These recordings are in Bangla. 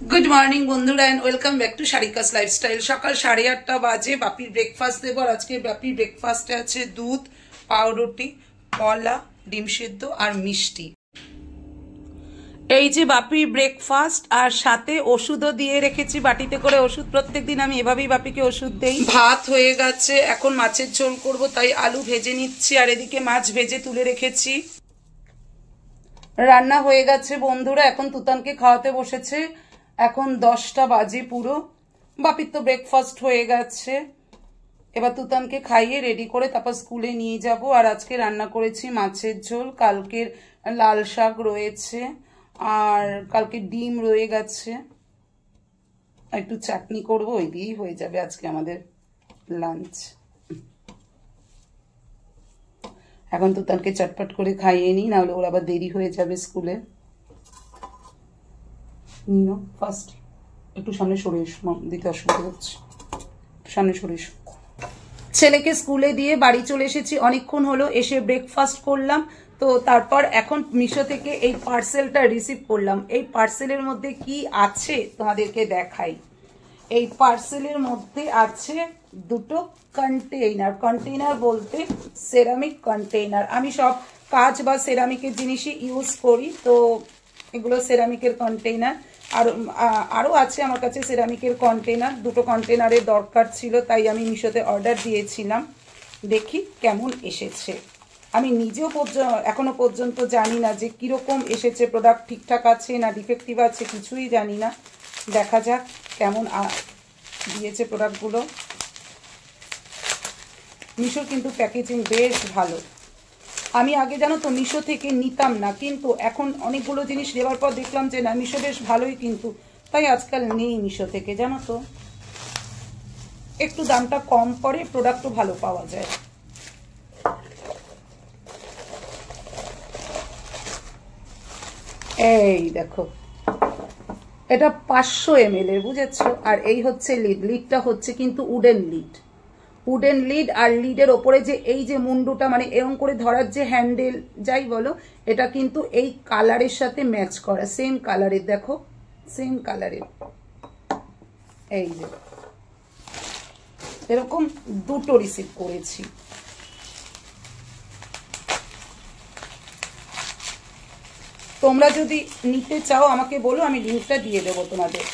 गुड मॉर्निंग बंधुरा and welcome back to Sarika's lifestyle. सकाल 8:30 बाजे बापिर ब्रेकफास्ट देव और आज के बापिर ब्रेकफास्टे आछे दूध, पाउरुटी, कला, डिम सिद्ध और मिष्टी। এই যে বাপির ব্রেকফাস্ট আর সাথে ওষুধও দিয়ে রেখেছি বাটিতে করে ওষুধ। প্রত্যেকদিন আমি এভাবেই বাপিকে ওষুধ দেই। ভাত হয়ে গেছে, এখন মাছের ঝোল করব তাই আলু ভেজে নিচ্ছি আর এদিকে মাছ ভেজে তুলে রেখেছি। রান্না হয়ে গেছে বন্ধুরা, এখন তুতানকে খাওয়াতে বসেছে। এখন 10টা বাজে পুরো। বাপির তো ব্রেকফাস্ট হয়ে গেছে, এবার তুতানকে খাইয়ে রেডি করে তারপর স্কুলে নিয়ে যাব। আর আজকে রান্না করেছি মাছের ঝোল, কালকের লাল শাক রয়েছে আর কালকে ডিম রয়ে গেছে, একটু চাটনি করব, ওই দিয়েই হয়ে যাবে আজকে আমাদের লাঞ্চ। এখন তুতানকে চটপট করে খাইয়ে নিই, নাহলে ওর আবার দেরি হয়ে যাবে স্কুলে। নিনো ফার্স্ট একটু সামনে সরে এসো, দিতে অসুবিধা হচ্ছে, সামনে সরে এসো। ছেলেকে স্কুলে দিয়ে বাড়ি চলে এসেছি, অনেকক্ষণ হলো এসে ব্রেকফাস্ট করলাম। তো তারপর এখন মিশো থেকে এই পার্সেলটা রিসিভ করলাম। এই পার্সেলের মধ্যে কি আছে তোমাদেরকে দেখাই। এই পার্সেলের মধ্যে আছে দুটো কন্টেইনার। কন্টেইনার বলতে সেরামিক কন্টেইনার। আমি সব কাঁচ বা সেরামিকের জিনিসই ইউজ করি, তো এগুলো সেরামিকের কন্টেইনার। আর আরও আছে আমার কাছে সেরামিকের কন্টেইনার। দুটো কন্টেইনারের দরকার ছিল, তাই আমি মিশোতে অর্ডার দিয়েছিলাম। দেখি কেমন এসেছে। আমি নিজেও এখনো পর্যন্ত জানি না যে কীরকম এসেছে, প্রোডাক্ট ঠিকঠাক আছে না ডিফেক্টিভ আছে, কিছুই জানি না। দেখা যাক কেমন দিয়েছে প্রোডাক্টগুলো। মিশোর কিন্তু প্যাকেজিং বেশ ভালো। আমি আগে জানো তো মিশো থেকে নিতাম না, কিন্তু এখন অনেকগুলো জিনিস নেওয়ার পর দেখলাম যে না, মিশো বেশ ভালোই, কিন্তু তাই আজকাল নেই মিশো থেকে। জানো তো একটু দামটা কম পড়ে, প্রোডাক্টও ভালো পাওয়া যায়। এই দেখো, এটা 500 ml এর, বুঝেছো? আর এই হচ্ছে লিড। লিডটা হচ্ছে কিন্তু উডেন লিড। উডেন লিড আর লিডের ওপরে যে এই যে মুন্ডুটা, মানে এরকম করে ধরার যে হ্যান্ডেল যাই বলো, এটা কিন্তু এই কালারের সাথে ম্যাচ করা, সেম কালারের। দেখো সেম কালারের, এই যে এরকম দুটো রিসিভ করেছি। তোমরা যদি নিতে চাও আমাকে বলো, আমি লিঙ্কটা দিয়ে দেবো তোমাদের।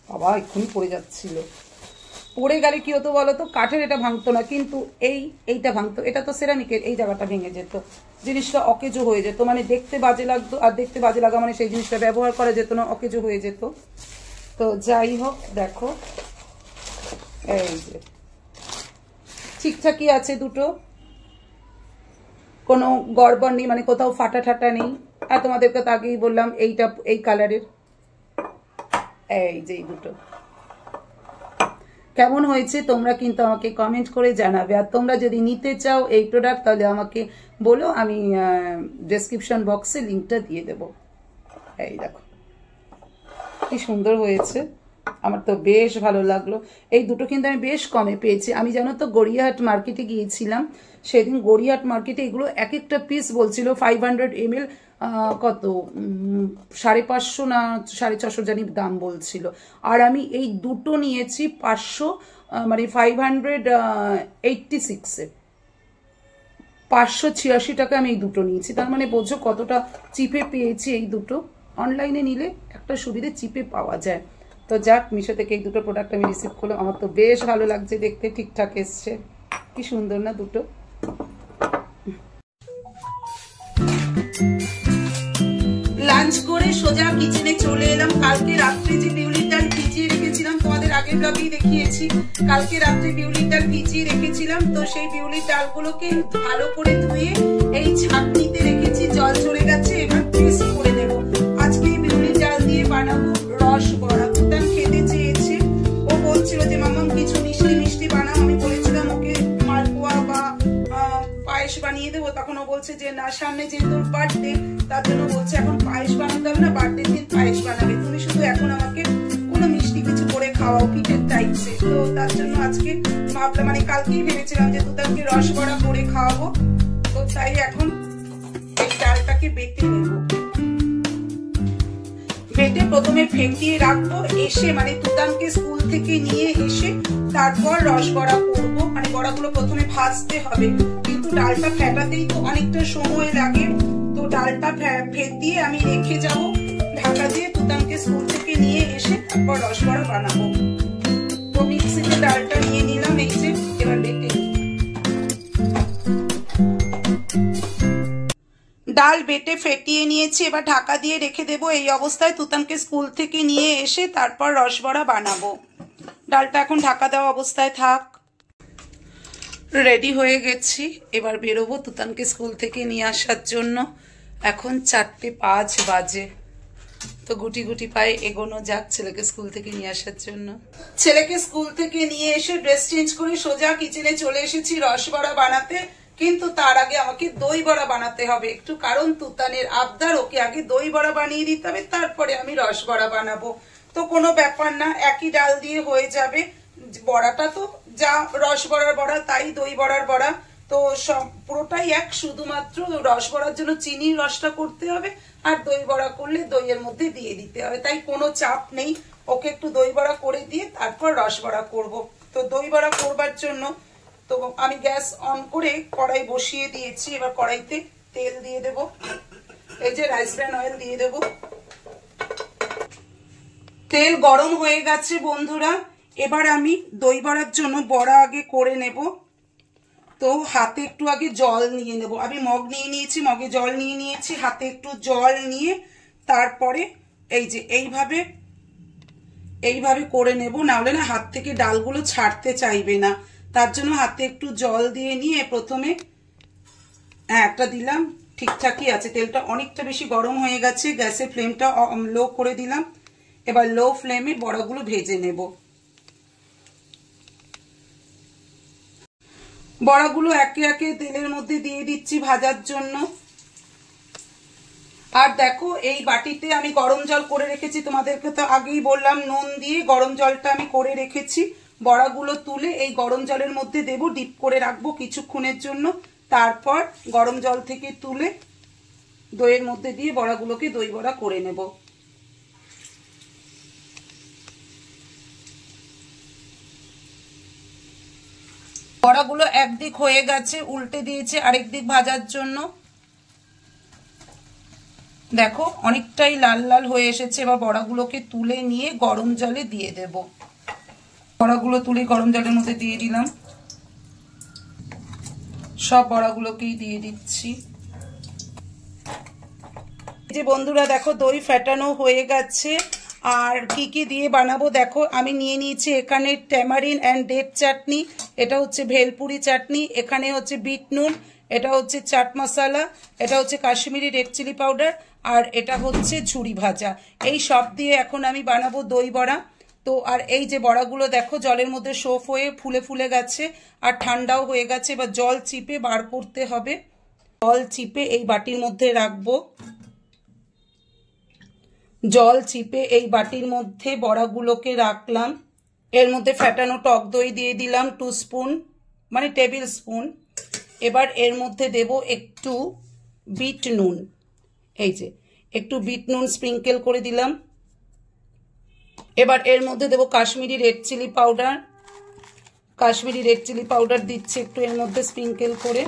বাবা এক্ষুনি পড়ে যাচ্ছিল। পড়ে গেলে কি হতো বলো তো, কাঠের এটা ভাঙতো না, কিন্তু এইটা ভাঙতো। এটা তো সেরামিকের, এই জায়গাটা ভেঙে যেত, জিনিসটা অকেজো হয়ে যেত, মানে দেখতে বাজে লাগতো। আর দেখতে বাজে লাগা মানে সেই জিনিসটা ব্যবহার করা যেত না, অকেজো হয়ে যেত। তো যাই হোক, দেখো এই যে ঠিকঠাকই আছে দুটো, কোনো গড়বড় নেই, মানে কোথাও ফাটা ঠাটা নেই। আর তোমাদেরকে তো আগেই বললাম এইটা এই কালারের। এই যে দুটো কেমন হয়েছে তোমরা কিন্তু আমাকে কমেন্ট করে জানাবে। আর তোমরা যদি নিতে চাও এই প্রোডাক্ট, তাহলে আমাকে বলো, আমি ডেসক্রিপশন বক্সে লিঙ্কটা দিয়ে দেব। এই দেখো কি সুন্দর হয়েছে, আমার তো বেশ ভালো লাগলো। এই দুটো কিন্তু আমি বেশ কমে পেয়েছি। আমি জানো তো গড়িয়াহাট মার্কেটে গিয়েছিলাম সেদিন। গড়িয়াহাট মার্কেটে এগুলো এক একটা পিস বলছিল 500 ml কত 550 না 650 জানি দাম বলছিল। আর আমি এই দুটো নিয়েছি 500, মানে 586-এ 586 টাকা আমি এই দুটো নিয়েছি। তার মানে বোঝো কতটা চিপে পেয়েছি এই দুটো। অনলাইনে নিলে একটা সুবিধে চিপে পাওয়া যায়। তো যাক, মিশো থেকে এই দুটো প্রোডাক্ট আমি রিসিভ করলাম। আমার তো বেশ ভালো লাগছে দেখতে, ঠিকঠাক এসছে। কি সুন্দর না দুটো। লাঞ্চ করে সোজা কিচেনে চলে এলাম। কালকে রাত্রে যে বিউলির ডাল ভিজিয়ে রেখেছিলাম, তোমাদের আগের ব্লগেই দেখিয়েছি, কালকে রাত্রে বিউলির ডাল ভিজিয়ে রেখেছিলাম। তো সেই বিউলির ডালগুলোকে ভালো করে ধুয়ে এই ছাঁকনিতে রেখেছি, জল ঝরে গেছে। এবার পেস্ট করে নেব। আজকে বিউলির ডাল দিয়ে বানাবো রস বড়া। তুতান খেতে চেয়েছে, ও বলছিল যে মাম্মাম কিছু মিষ্টি মিষ্টি বানাও। আমি বলেছিলাম ওকে মালপোয়া বা পায়েস বানিয়ে দেবো, তখন ও বলছে যে না, সামনে যেহেতু ওর বার্থডে, তার জন্য বলছে এখন পায়েস বানাতে হবে না, বার্থডে দিন পায়েস বানাবে, তুমি শুধু এখন আমাকে কোনো মিষ্টি কিছু করে খাওয়াও, পিঠের টাইপসে। তো তার জন্য আজকে ভাবলাম, মানে কালকেই ভেবেছিলাম যে তুতানকে রস বড়া করে খাওয়াবো। তো তাই এখন এই ডালটাকে বেটে নেব। বেটে প্রথমে ফেটিয়ে রাখবো, এসে মানে তুতানকে স্কুল থেকে নিয়ে এসে তারপর রস বড়া করবো। মানে বড়াগুলো প্রথমে ভাজতে হবে, কিন্তু ডালটা ফেটাতেই তো অনেকটা সময় লাগে, তো ডালটা ফেটিয়ে আমি রেখে যাব ঢাকা দিয়ে। তুতানকে স্কুল থেকে নিয়ে এসে তারপর রস বড়া বানাবো। তো মিক্সিতে ডালটা নিয়ে নিলাম, এই যে এবার বেটে ডাল বেটে ফেটিয়ে নিয়েছি, এবার ঢাকা দিয়ে রেখে দেবো। এই অবস্থায় তুতানকে স্কুল থেকে নিয়ে এসে তারপর রসবড়া বানাবো। ডালটা এখন ঢাকা দেওয়া অবস্থায় থাক। রেডি হয়ে গেছি, এবার বেরোবো তুতানকে স্কুল থেকে নিয়ে আসার জন্য। এখন 4:05 বাজে, তো গুটি গুটি পায়ে এগোনো যাক ছেলেকে স্কুল থেকে নিয়ে আসার জন্য। ছেলেকে স্কুল থেকে নিয়ে এসে ড্রেস চেঞ্জ করে সোজা কিচেনে চলে এসেছি রসবড়া বানাতে। কিন্তু তার আগে আমাকে দই বড়া বানাতে হবে একটু, কারণ তুতানের আবদার, ওকে আগে দই বড়া বানিয়ে দিতে হবে, তারপরে আমি রস বড়া বানাবো। তো কোনো ব্যাপার না, একই ডাল দিয়ে হয়ে যাবে। বড়াটা তো যা রস বড়ার বড়া তাই দই বড়ার বড়া, তো সব পুরোটাই এক, শুধুমাত্র রস বড়ার জন্য চিনির রসটা করতে হবে, আর দই বড়া করলে দইয়ের মধ্যে দিয়ে দিতে হবে, তাই কোনো চাপ নেই। ওকে একটু দই বড়া করে দিয়ে তারপর রস বড়া করবো। তো দই বড়া করবার জন্য তো আমি গ্যাস অন করে কড়াই বসিয়ে দিয়েছি। এবার কড়াইতে তেল দিয়ে দেব, এই যে রাইস ব্র্যান অয়েল দিয়ে দেব। তেল গরম হয়ে গেছে বন্ধুরা, এবার আমি দই বড়ার জন্য বড়া আগে করে নেব। তো হাতে একটু আগে জল নিয়ে নেব, আমি মগ নিয়ে নিয়েছি, মগে জল নিয়ে নিয়েছি, হাতে একটু জল নিয়ে তারপরে এই যে এইভাবে করে নেব, না হলে না হাত থেকে ডালগুলো ছাড়তে চাইবে না। তার জন্য হাতে একটু জল দিয়ে নিয়ে প্রথমে একটা দিলাম, ঠিকঠাকই আছে। তেলটা অনেকটা বেশি গরম হয়ে গেছে, গ্যাসের ফ্লেমটা লো করে দিলাম। এবার লো ফ্লেমে বড়াগুলো ভেজে নেব। বড়াগুলো একে একে তেলের মধ্যে দিয়ে দিচ্ছি ভাজার জন্য। আর দেখো এই বাটিতে আমি গরম জল করে রেখেছি, তোমাদেরকে তো আগেই বললাম নুন দিয়ে গরম জলটা আমি করে রেখেছি। বড়াগুলো তুলে এই গরম জলের মধ্যে দেব, ডিপ করে রাখবো কিছুক্ষণের জন্য। তারপর গরম জল থেকে তুলে দইয়ের মধ্যে দিয়ে বড়াগুলোকে দই বড়া করে নেব। বড়াগুলো একদিক হয়ে গেছে, উল্টে দিয়েছে আরেক দিক ভাজার জন্য। দেখো অনেকটাই লাল লাল হয়ে এসেছে। এবার বড়াগুলোকে তুলে নিয়ে গরম জলে দিয়ে দেব। বড়াগুলো তুলে গরম জলের মধ্যে দিয়ে দিলাম, সব বড়াগুলোকেই দিয়ে দিচ্ছি। যে বন্ধুরা দেখো দই ফেটানো হয়ে গেছে। আর কি কি দিয়ে বানাবো দেখো, আমি নিয়ে নিয়েছি এখানে ট্যামারিন অ্যান্ড ডেট চাটনি, এটা হচ্ছে ভেলপুরি চাটনি, এখানে হচ্ছে বিট নুন, এটা হচ্ছে চাট মশলা, এটা হচ্ছে কাশ্মীরি রেড চিলি পাউডার, আর এটা হচ্ছে ঝুরি ভাজা। এই সব দিয়ে এখন আমি বানাবো দই বড়া। তো আর এই যে বড়াগুলো দেখো জলের মধ্যে সোফ হয়ে ফুলে ফুলে গেছে আর ঠান্ডাও হয়ে গেছে। এবার জল চিপে বার করতে হবে। জল চিপে এই বাটির মধ্যে রাখবো। জল চিপে এই বাটির মধ্যে বড়াগুলোকে রাখলাম। এর মধ্যে ফেটানো টক দই দিয়ে দিলাম 2 স্পুন, মানে টেবিল স্পুন। এবার এর মধ্যে দেব একটু বিট নুন, এই যে একটু বিট নুন স্প্রিঙ্কেল করে দিলাম। এবার এর মধ্যে দেব Kashmiri red chilli powder, Kashmiri red chilli powder দিচ্ছি একটু এর মধ্যে স্প্রিঙ্কেল করে,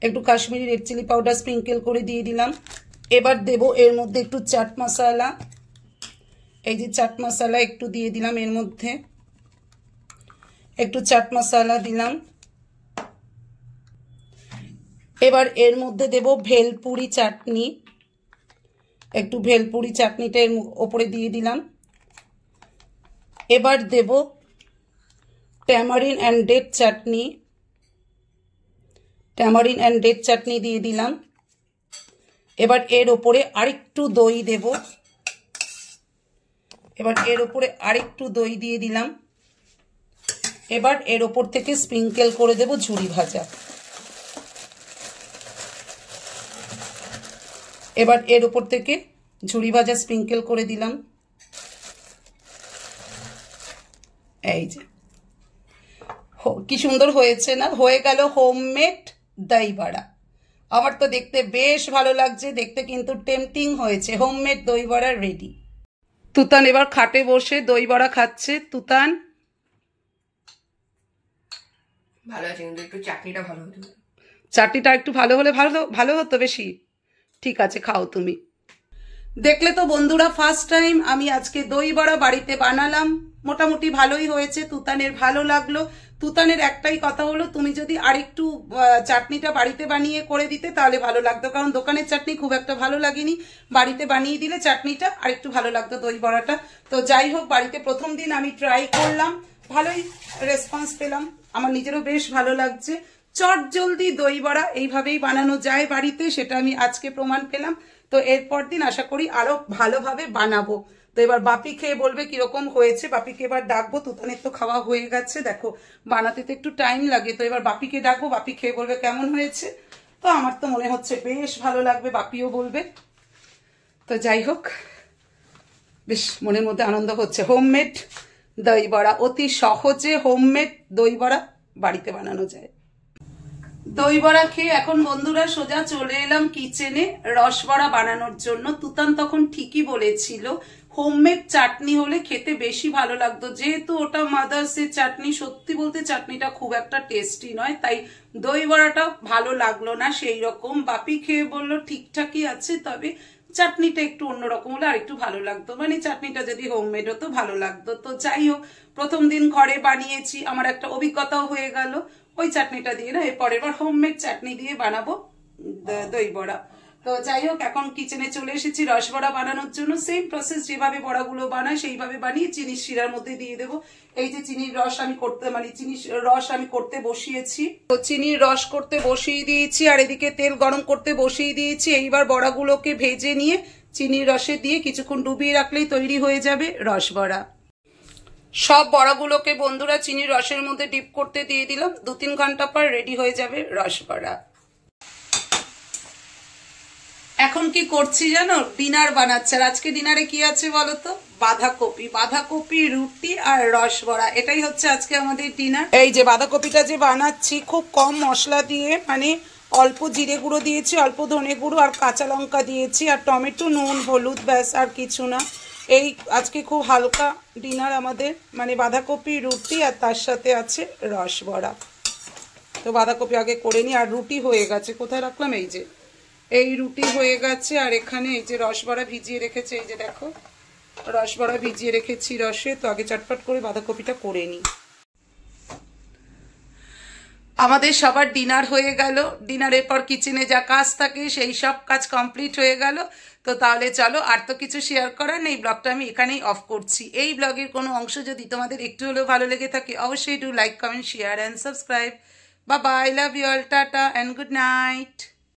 একটু Kashmiri red chilli powder sprinkle করে দিয়ে দিলাম। এবার দেব এর মধ্যে একটু চাট মশলা, এই যে চাট মশলা একটু দিয়ে দিলাম, এর মধ্যে একটু চাট মশলা দিলাম। এবার এর মধ্যে দেব ভেলপুরি চাটনি, একটু ভেলপুরি চাটনিটা এর ওপরে দিয়ে দিলাম। এবার দেব tamarind and date chutney, tamarind and date chutney দিয়ে দিলাম। এবার এর ওপরে আরেকটু দই দেব, এবার এর ওপরে আরেকটু দই দিয়ে দিলাম। এবার এর ওপর থেকে স্প্রিঙ্কেল করে দেব ঝুরি ভাজা। এবার এর ওপর থেকে ঝুরি ভাজা স্প্রিঙ্কেল করে দিলাম। এই যে কি সুন্দর হয়েছে না, হয়ে গেল হোমমেড দই বড়া। আমার তো দেখতে বেশ ভালো লাগছে, দেখতে কিন্তু টেম্পটিং হয়েছে। হোমমেড দই বড়া রেডি। তুতান এবার খাটে বসে দই বড়া খাচ্ছে। তুতান ভালো আছে, কিন্তু একটু চাটনিটা ভালো হতো। চাটনিটা একটু ভালো হলে ভালো হতো বেশি। ঠিক আছে, খাও তুমি। দেখলে তো বন্ধুরা, ফার্স্ট টাইম আমি আজকে দই বড়া বাড়িতে বানালাম। মোটামুটি ভালোই হয়েছে, তুতানের ভালো লাগলো। তুতানের একটাই কথা হলো, তুমি যদি আরেকটু চাটনিটা বাড়িতে বানিয়ে করে দিতে তাহলে ভালো লাগতো, কারণ দোকানের চাটনি খুব একটা ভালো লাগেনি। বাড়িতে বানিয়ে দিলে চাটনিটা আরেকটু ভালো লাগতো, দই বড়াটা। তো যাই হোক, বাড়িতে প্রথম দিন আমি ট্রাই করলাম, ভালোই রেসপন্স পেলাম, আমার নিজেরও বেশ ভালো লাগছে। চট জলদি দই বড়া এইভাবেই বানানো যায় বাড়িতে, সেটা আমি আজকে প্রমাণ পেলাম। তো এরপর দিন আশা করি আরো ভালোভাবে বানাবো। তো এবার বাপি খেয়ে বলবে কিরকম হয়েছে। বাপিকে এবার ডাকবো, তুতানের তো খাওয়া হয়ে গেছে, দেখো বানাতে তো একটু টাইম লাগে। তো এবার বাপিকে ডাকবো, বাপি খেয়ে বলবে কেমন হয়েছে। তো আমার তো মনে হচ্ছে বেশ ভালো লাগবে, বাপিও বলবে। তো যাই হোক, বেশ মনের মধ্যে আনন্দ হচ্ছে। হোমমেড দই বড়া, অতি সহজে হোমমেড দই বড়া বাড়িতে বানানো যায়। দই বড়া খেয়ে এখন বন্ধুরা সোজা চলে এলাম কিচেনে রসবড়া বানানোর জন্য। তুতান তখন ঠিকই বলেছিল, হোমমেড চাটনি হলে খেতে বেশি ভালো লাগতো, যেহেতু ওটা মাদার্সের চাটনি। সত্যি বলতে চাটনিটা খুব একটা টেস্টি নয়, তাই দই বড়াটা ভালো লাগলো না সেই রকম। বাপি খেয়ে বললো ঠিকঠাকই আছে, তবে চাটনিটা একটু অন্যরকম হলে আর একটু ভালো লাগতো, মানে চাটনিটা যদি হোমমেড হতো ভালো লাগতো। তো যাই হোক, প্রথম দিন ঘরে বানিয়েছি, আমার একটা অভিজ্ঞতাও হয়ে গেল। ওই চাটনিটা দিয়ে না, এরপরের বার হোমমেড চাটনি দিয়ে বানাবো দই বড়া। তো যাই হোক, এখন কিচেনে চলে এসেছি রসবড়া বানানোর জন্য। সেম প্রসেস, যেভাবে বড়াগুলো বানায় সেইভাবে বানিয়ে চিনির শিরার মধ্যে দিয়ে দেবো। এই যে চিনির রস আমি করতে বসিয়েছি। তো চিনির রস করতে বসিয়ে দিয়েছি, আর এদিকে তেল গরম করতে বসিয়ে দিয়েছি। এইবার বড়াগুলোকে ভেজে নিয়ে চিনির রসে দিয়ে কিছুক্ষণ ডুবিয়ে রাখলেই তৈরি হয়ে যাবে রসবড়া। সব বড়াগুলোকে বন্ধুরা চিনির রসের মধ্যে ডিপ করতে দিয়ে দিলাম। 2-3 ঘন্টা পর রেডি হয়ে যাবে রসবড়া। এখন কি করছি জানো, ডিনার বানাচ্ছে। আর আজকে ডিনারে কি আছে বলতো, বাঁধাকপি রুটি আর রসবড়া, এটাই হচ্ছে আজকে আমাদের ডিনার। এই যে বাঁধাকপিটা যে বানাচ্ছি খুব কম মশলা দিয়ে, মানে অল্প জিরে গুঁড়ো দিয়েছি, অল্প ধনে গুঁড়ো আর কাঁচা লঙ্কা দিয়েছি, আর টমেটো, নুন, হলুদ, ব্যাস আর কিছু না। এই আজকে খুব হালকা ডিনার আমাদের, মানে বাঁধাকপি রুটি আর তার সাথে আছে রসবড়া। তো বাঁধাকপি আগে করে নিই। আর রুটি হয়ে গেছে, কোথায় রাখলাম, এই যে এই রুটি হয়ে গেছে। আর এখানে এই যে রসবড়া ভিজিয়ে রেখেছে, এই যে দেখো রসবড়া ভিজিয়ে রেখেছি রসে। তো আগে চটপট করে বাঁধাকপিটা করে নিই। আমাদের সবার ডিনার হয়ে গেল। ডিনারের পর কিচেনে যা কাজ থাকে সেই সব কাজ কমপ্লিট হয়ে গেল। তো তাহলে চলো, আর তো কিছু শেয়ার করার নেই, ব্লগটা আমি এখানেই অফ করছি। এই ব্লগের কোনো অংশ যদি তোমাদের একটু হলেও ভালো লেগে থাকে, অবশ্যই do like, comment, share and subscribe. Bye bye, love you all, tata and good night.